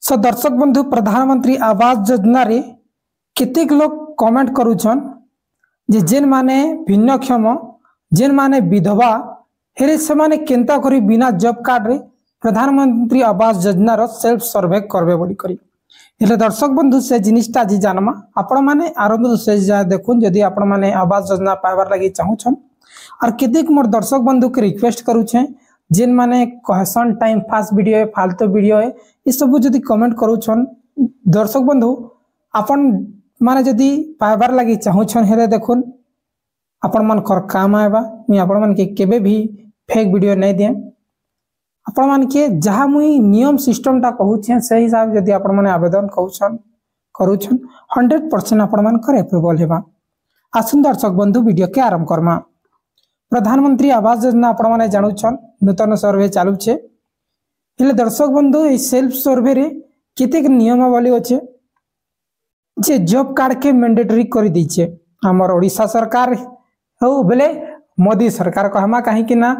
सो दर्शक बंधु प्रधानमंत्री आवास योजना रे केतेक लोग कमेंट करूछन जे जेन माने भिन्नक्षम जेन माने विधवा हेरे से माने केंता करी बिना जॉब कार्ड रे प्रधानमंत्री आवास योजना रो सेल्फ सर्वे करबे बोली करी हेले दर्शक बंधु से जिनिसटा जी जानमा आपण माने आरंभ से जा देखुन यदि आपण माने आवास योजना पाइबार लागि चाहुछन और केतेक मोर दर्शक बंधु के रिक्वेस्ट करूछे जेन माने कहसन टाइम पास वीडियो है फालतू वीडियो है ये सब जदि कमेंट करूछन दर्शक बंधु आपण माने जदि पाइबार लागि चाहुछन हेले देखुन आपण मन कर काम आएबा मी आपण मन के केबे भी फेक वीडियो नहीं दिए आपण मन के जहां मुई नियम सिस्टम ता कहूछे से हिसाब जदि आपण माने आवेदन करूछन 100% आपण मन कर अप्रूवल हेबा। आसुन दर्शक बंधु वीडियो के आरंभ करमा। प्रधानमंत्री आवास योजना आपण माने जानुछन नूतन सर्वे चालू छे हेले दर्शक बंधु ए सेल्फ सर्वे रे केतेक नियमावली अछि जे जॉब कार्ड के मैंडेटरी कर दीचे हमर ओडिशा सरकार हो बेले मोदी सरकार कहमा कहीं कि ना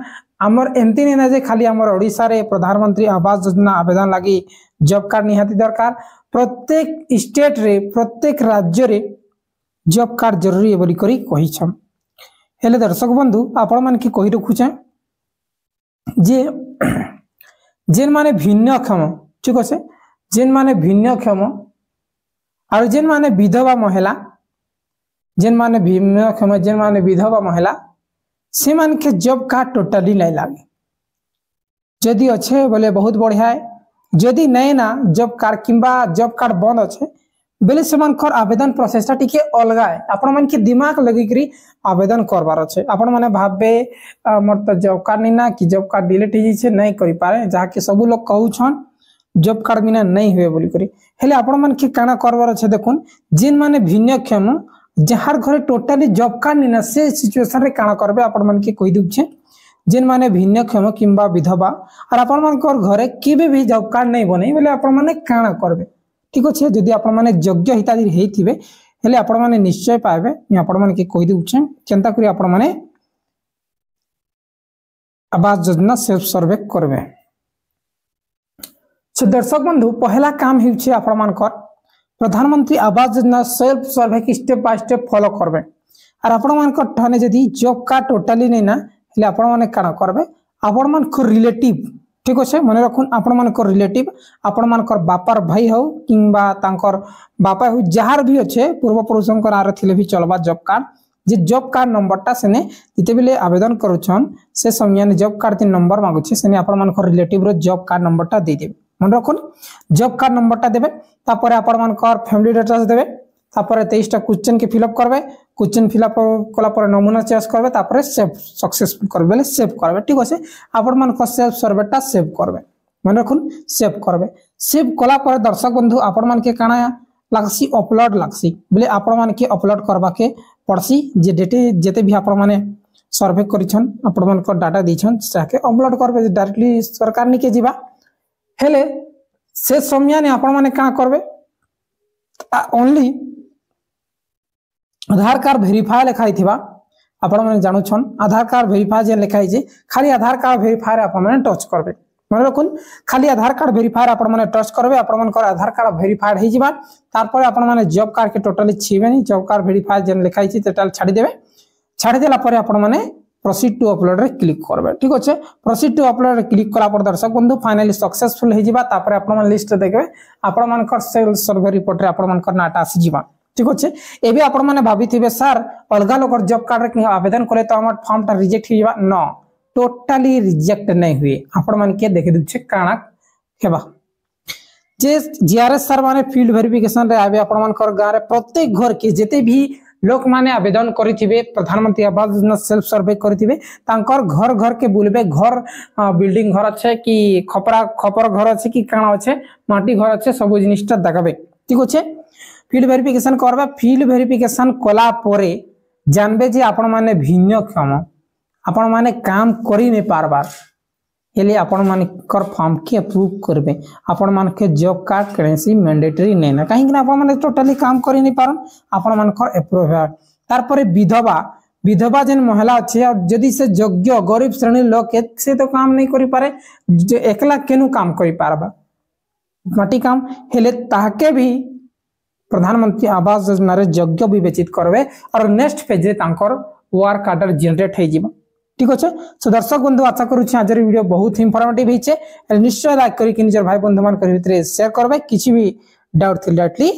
हमर एमती नहीं ना जे खाली हमर ओडिशा रे प्रधानमंत्री आवास योजना आवेदन लगी जॉब कार्ड निहाती दरकार प्रत्येक स्टेट रे प्रत्येक राज्य रे जॉब कार्ड जरूरी है बोली करी कहि छम। हेले दर्शक बंधु आपण मन की कहि रखुछे जे जेन माने भिन्नक्षम ठीक আছে जेन माने भिन्नक्षम और जेन माने विधवा महिला जेन माने भिन्नक्षम जेन माने विधवा महिला से मान के जॉब कार्ड टोटली नहीं लागे जदि अच्छे बोले बहुत बढ़िया है जदि नहीं ना जॉब कार्ड किंबा जॉब कार्ड बंद अच्छे बेले से मान कर आवेदन प्रोसेस टिके अलग है आपण मन के दिमाग लगी करी आवेदन करबार अच्छे आपण माने भाबे मोर तो जॉब कार्ड नहीं ना कि जॉब कार्ड डिलीट हो जाए नहीं करि पारे जहा के सब लोग कहउछन जॉब कार्ड बिना नहीं हुए बोली करी हेले आपण मन के काना करबार अच्छे देखुन जिन माने भिन्नक्षम जहार घरे टोटली जॉब कार्ड नहीं ना से सिचुएशन रे काना करबे आपण मन के कहि दुछे जिन माने भिन्नक्षम किंबा विधवा और आपण मन को घरे केबे भी जॉब कार्ड नहीं बनै बोले आपण माने काना करबे ठीक अछि जदि आपण माने योग्य हिताधिकारी हेथिबे हेले आपण माने निश्चय पाबे मी आपण मन के कहि दुछे चिंता करी आपण माने आवास योजना सेल्फ सर्वे करबे। सो दर्शक बंधु पहला काम हिउछे आपण मन कर प्रधानमंत्री आवास योजना सेल्फ सर्वे की स्टेप बाय स्टेप फॉलो करबे और आपण मन को ठाने जदी जॉब कार्ड टोटली नहीं ना हेले आपण माने काना करबे आपण मन को रिलेटिव ठीक अछि मने रखुन आपण मन को रिलेटिव आपण मन को बापार भाई हो किंबा तांकर बापा हो जहार भी अच्छे पूर्व पुरुषन को नारे थिले भी चलबा जॉब कार्ड जे जॉब कार्ड नंबर ता सेने जते बेले आवेदन करूछन से समय जॉब कार्ड तीन नंबर मांगु छे सेने आपण मन को रिलेटिव रो जॉब कार्ड नंबर ता दे देबे मन रखुन जॉब कार्ड नंबर ता देबे तापर आपण मन को फैमिली डिटेल्स देबे तापर 23 टा क्वेश्चन के फिलअप करबे क्वेश्चन फिलअप कला पर नमूना चॉइस करबे तापर सेव सक्सेसफुल करबे सेव करबे ठीक अछि आपण मन को सेल्फ सर्वे ता सेव करबे मन रखुन सेव करबे सेव कला पर दर्शक बंधु आपण मन के काना लागसी अपलोड लागसी बोले आपण मन के अपलोड करबा के पड़सी जे डेटे जेते भी आपण माने सर्वे करिछन आपण मन को डाटा दिछन साके अपलोड करबे डायरेक्टली सरकार नि के जीवा हेले से समय ने आपण माने का करबे ओनली आधार कार्ड वेरीफाई लिखाई थिबा आपण माने जानु छन आधार कार्ड वेरीफाई जे लिखाई जे खाली आधार कार्ड वेरीफाई आपण माने टच करबे मन रखुन खाली आधार कार्ड वेरीफाई आपण माने टच करबे आपण मन को आधार कार्ड वेरीफाइड हे जिबा तार पर आपण माने जॉब कार्ड के टोटली छिबे नहीं जॉब कार्ड वेरीफाई जे लिखाई छी टोटल छाडी देबे छाडी देला पर आपण माने प्रोसीड टू अपलोड रे क्लिक करबे ठीक अछि प्रोसीड टू अपलोड रे क्लिक कला पर दर्शक बंधु फाइनली सक्सेसफुल हे जिबा तापर आपण मन लिस्ट देखबे आपण मन को सेल्फ सर्वे रिपोर्ट रे आपण मन को नाटा आसी जिबा ठीक अछि एबे आपण माने भाबिथिबे सर अलगा लोकर जॉब कार्ड रे आवेदन करे तो हमर फॉर्म ता रिजेक्ट हिबा न टोटली रिजेक्ट नहीं हुए आपण मन के देखे दुछे काना हेबा जे जीआरएस सर माने फील्ड वेरिफिकेशन रे आबे आपण मन कर गां रे प्रत्येक घर के जेते भी लोक माने आवेदन करिथिबे प्रधानमंत्री आवास योजना सेल्फ सर्वे करिथिबे तांकर घर घर के बुलबे घर बिल्डिंग घर अच्छे कि खपर घर अच्छे कि काना अच्छे माटी घर अच्छे सब जिनिसटा देखबे ठीक अछि फील्ड वेरिफिकेशन करबा फील्ड वेरिफिकेशन कला परे जानबे जे आपण माने भिन्नक्षम आपण माने काम करि नै पारबार हेले आपण मान कर फॉर्म के अप्रूव करबे आपण मान के जॉब कार्ड करेंसी मैंडेटरी नै ना काहे कि आपण माने टोटली काम करि नै पारन आपण मान कर अप्रूव है तार परे विधवा जन महिला अच्छे और जदि से योग्य गरीब श्रेणी लोक से तो काम नहीं करि पारे एकला केनु काम करि पारबा माटी काम हेले ताके भी प्रधानमंत्री आवास योजना रे योग्य विवेचित करबे और नेक्स्ट फेज रे तांकर वर्क कार्ड जनरेट हो जिवो ठीक अच्छे। सो दर्शक बंधु आशा करूँ आज वीडियो बहुत इंफॉर्मेटिव होइछे निश्चय लाइक करी निजर भाई बंधु मान भितर शेयर करबे किछि भी डाउट थिल डायरेक्टली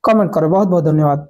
कमेंट करबे बहुत बहुत धन्यवाद।